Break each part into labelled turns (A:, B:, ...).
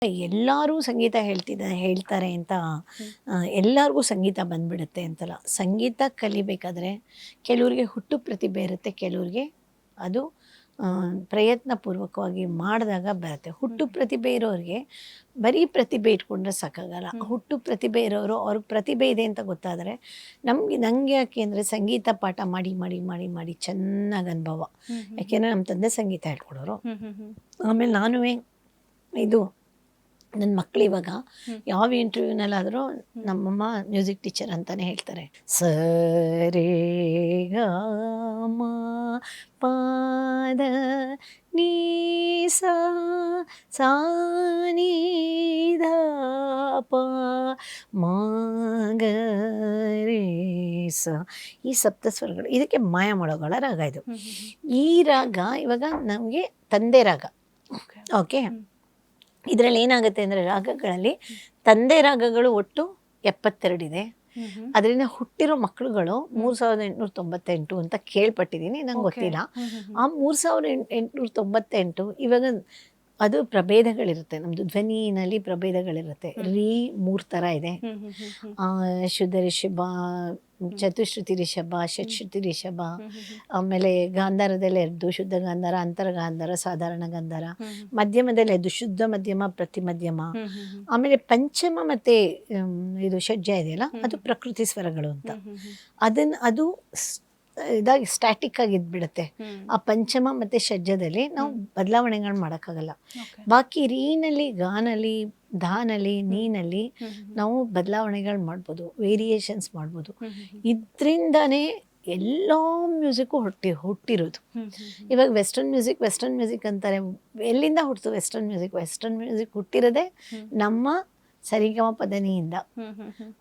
A: ಎಲ್ಲರೂ ಸಂಗೀತ ಹೇಳ್ತಾರೆ ಅಂತ ಎಲ್ಲರಿಗೂ ಸಂಗೀತ ಬಂದ್ಬಿಡುತ್ತೆ ಅಂತಲ್ಲ. ಸಂಗೀತ ಕಲಿಬೇಕಾದ್ರೆ ಕೆಲವ್ರಿಗೆ ಹುಟ್ಟು ಪ್ರತಿಭೆ ಇರುತ್ತೆ, ಕೆಲವ್ರಿಗೆ ಅದು ಪ್ರಯತ್ನಪೂರ್ವಕವಾಗಿ ಮಾಡಿದಾಗ ಬರುತ್ತೆ. ಹುಟ್ಟು ಪ್ರತಿಭೆ ಇರೋರಿಗೆ ಬರೀ ಪ್ರತಿಭೆ ಇಟ್ಕೊಂಡ್ರೆ ಸಾಕಾಗಲ್ಲ. ಹುಟ್ಟು ಪ್ರತಿಭೆ ಇರೋರು ಅವ್ರಿಗೆ ಪ್ರತಿಭೆ ಇದೆ ಅಂತ ಗೊತ್ತಾದರೆ ನನಗೆ ಯಾಕೆ ಅಂದರೆ ಸಂಗೀತ ಪಾಠ ಮಾಡಿ ಮಾಡಿ ಮಾಡಿ ಮಾಡಿ ಚೆನ್ನಾಗಿ ಅನುಭವ. ಯಾಕೆಂದರೆ ನಮ್ಮ ತಂದೆ ಸಂಗೀತ ಹೇಳ್ಕೊಡೋರು. ಆಮೇಲೆ ನಾನು ಇದು ನನ್ನ ಮಕ್ಕಳು ಇವಾಗ ಯಾವ ಇಂಟರ್ವ್ಯೂನಲ್ಲಾದರೂ ನಮ್ಮಮ್ಮ ಮ್ಯೂಸಿಕ್ ಟೀಚರ್ ಅಂತಲೇ ಹೇಳ್ತಾರೆ. ಸ ರೇ ಗ ಮ ಪಾದ ನೀ ಸಾ ನೀ ದ ಪ ಮ ಗ ರೇ ಸ, ಈ ಸಪ್ತ ಸ್ವರಗಳು, ಇದಕ್ಕೆ ಮಾಯಾಮೊಳಗಳ ರಾಗ ಇದು. ಈ ರಾಗ ಇವಾಗ ನಮಗೆ ತಂದೆ ರಾಗ. ಓಕೆ, ಇದರಲ್ಲಿ ಏನಾಗುತ್ತೆ ಅಂದರೆ ರಾಗಗಳಲ್ಲಿ ತಂದೆ ರಾಗಗಳು ಒಟ್ಟು 72 ಇದೆ. ಅದರಿಂದ ಹುಟ್ಟಿರೋ ಮಕ್ಕಳುಗಳು 3898 ಅಂತ ಕೇಳ್ಪಟ್ಟಿದ್ದೀನಿ, ನಂಗೆ ಗೊತ್ತಿಲ್ಲ. ಆ 3898 ಇವಾಗ ಅದು ಪ್ರಭೇದಗಳಿರುತ್ತೆ. ನಮ್ಮದು ಧ್ವನಿನಲ್ಲಿ ಪ್ರಭೇದಗಳಿರುತ್ತೆ. ರೀ 3 ಥರ ಇದೆ. ಶುದ್ಧ ರಿಷಭ, ಚತುಶ್ರುತಿ ರಿಷಭ, ಷಟ್ಶ್ರುತಿ ರಿಷಭ. ಆಮೇಲೆ ಗಾಂಧಾರದಲ್ಲಿ 2, ಶುದ್ಧ ಗಾಂಧಾರ, ಅಂತರ ಗಾಂಧಾರ, ಸಾಧಾರಣ ಗಾಂಧಾರ. ಮಧ್ಯಮದಲ್ಲಿ 2, ಶುದ್ಧ ಮಧ್ಯಮ, ಪ್ರತಿ ಮಧ್ಯಮ. ಆಮೇಲೆ ಪಂಚಮ ಮತ್ತು ಇದು ಷಡ್ಜ ಇದೆಯಲ್ಲ, ಅದು ಪ್ರಕೃತಿ ಸ್ವರಗಳು ಅಂತ. ಅದು ಇದಾಗಿ ಸ್ಟ್ಯಾಟಿಕ್ ಆಗಿ ಇದ್ಬಿಡುತ್ತೆ. ಆ ಪಂಚಮ ಮತ್ತು ಷಡ್ಜದಲ್ಲಿ ನಾವು ಬದಲಾವಣೆಗಳು ಮಾಡೋಕ್ಕಾಗಲ್ಲ. ಬಾಕಿ ರೀನಲ್ಲಿ, ಗಾನಲ್ಲಿ, ಧಾನಲ್ಲಿ, ನೀನಲ್ಲಿ ನಾವು ಬದಲಾವಣೆಗಳು ಮಾಡ್ಬೋದು, ವೇರಿಯೇಷನ್ಸ್ ಮಾಡ್ಬೋದು. ಇದರಿಂದನೇ ಎಲ್ಲ ಮ್ಯೂಸಿಕ್ಕು ಹುಟ್ಟಿರೋದು. ಇವಾಗ ವೆಸ್ಟರ್ನ್ ಮ್ಯೂಸಿಕ್ ಅಂತಾರೆ. ಎಲ್ಲಿಂದ ಹುಟ್ಟಿತು ವೆಸ್ಟರ್ನ್ ಮ್ಯೂಸಿಕ್ ಹುಟ್ಟಿರೋದೇ ನಮ್ಮ ಸರಿಗಮ ಪದನಿಯಿಂದ.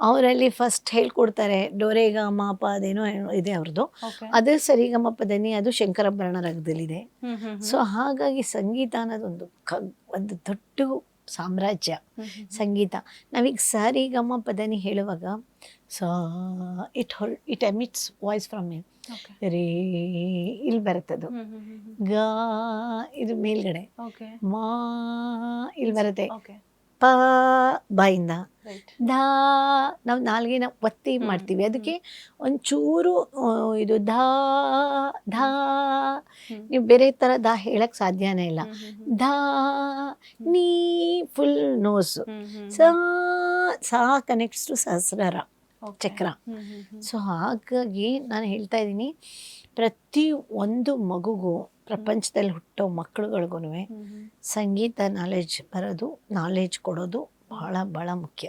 A: ಅವರಲ್ಲಿ ಫಸ್ಟ್ ಹೇಳ್ಕೊಡ್ತಾರೆ ಡೋರೆಗಾಮ ಪ, ಅದೇನೋ ಇದೆ ಅವ್ರದ್ದು. ಅದು ಸರಿಗಮ ಪದನಿ, ಅದು ಶಂಕರಾಭರಣ ರಾಗದಲ್ಲಿದೆ. ಸೊ ಹಾಗಾಗಿ ಸಂಗೀತ ಅನ್ನೋದೊಂದು ಒಂದು ದೊಡ್ಡ ಸಾಮ್ರಾಜ್ಯ ಸಂಗೀತ. ನಾವೀಗ ಸರಿಗಮ ಪದನಿ ಹೇಳುವಾಗ ಇಟ್ ಎಮಿಟ್ಸ್ ವಾಯ್ಸ್ ಫ್ರಮ್ ರೇ, ಇಲ್ಲಿ ಬರುತ್ತದು. ಗ, ಇದು ಮೇಲ್ಗಡೆ. ಮಾ, ಇಲ್ಲಿ ಬರುತ್ತೆ. ಪ, ಬಾಯಿಂದ. ಧಾ, ನಾವು ನಾಲ್ಗೆನ ಒತ್ತಿ ಮಾಡ್ತೀವಿ. ಅದಕ್ಕೆ ಒಂಚೂರು ಇದು ಧಾ ಧಾ, ನೀವು ಬೇರೆ ಥರ ದಾ ಹೇಳಕ್ಕೆ ಸಾಧ್ಯನೇ ಇಲ್ಲ. ಧಾ, ನೀ full nose. Saw connects to ಸಹಸ್ರಾರ ಚಕ್ರ. ಸೊ ಹಾಗಾಗಿ ನಾನು ಹೇಳ್ತಾ ಇದ್ದೀನಿ, ಪ್ರತಿ ಒಂದು ಮಗುಗೂ, ಪ್ರಪಂಚದಲ್ಲಿ ಹುಟ್ಟೋ ಮಕ್ಕಳುಗಳಿಗೂ ಸಂಗೀತ ನಾಲೆಜ್ ಕೊಡೋದು ಭಾಳ ಭಾಳ ಮುಖ್ಯ.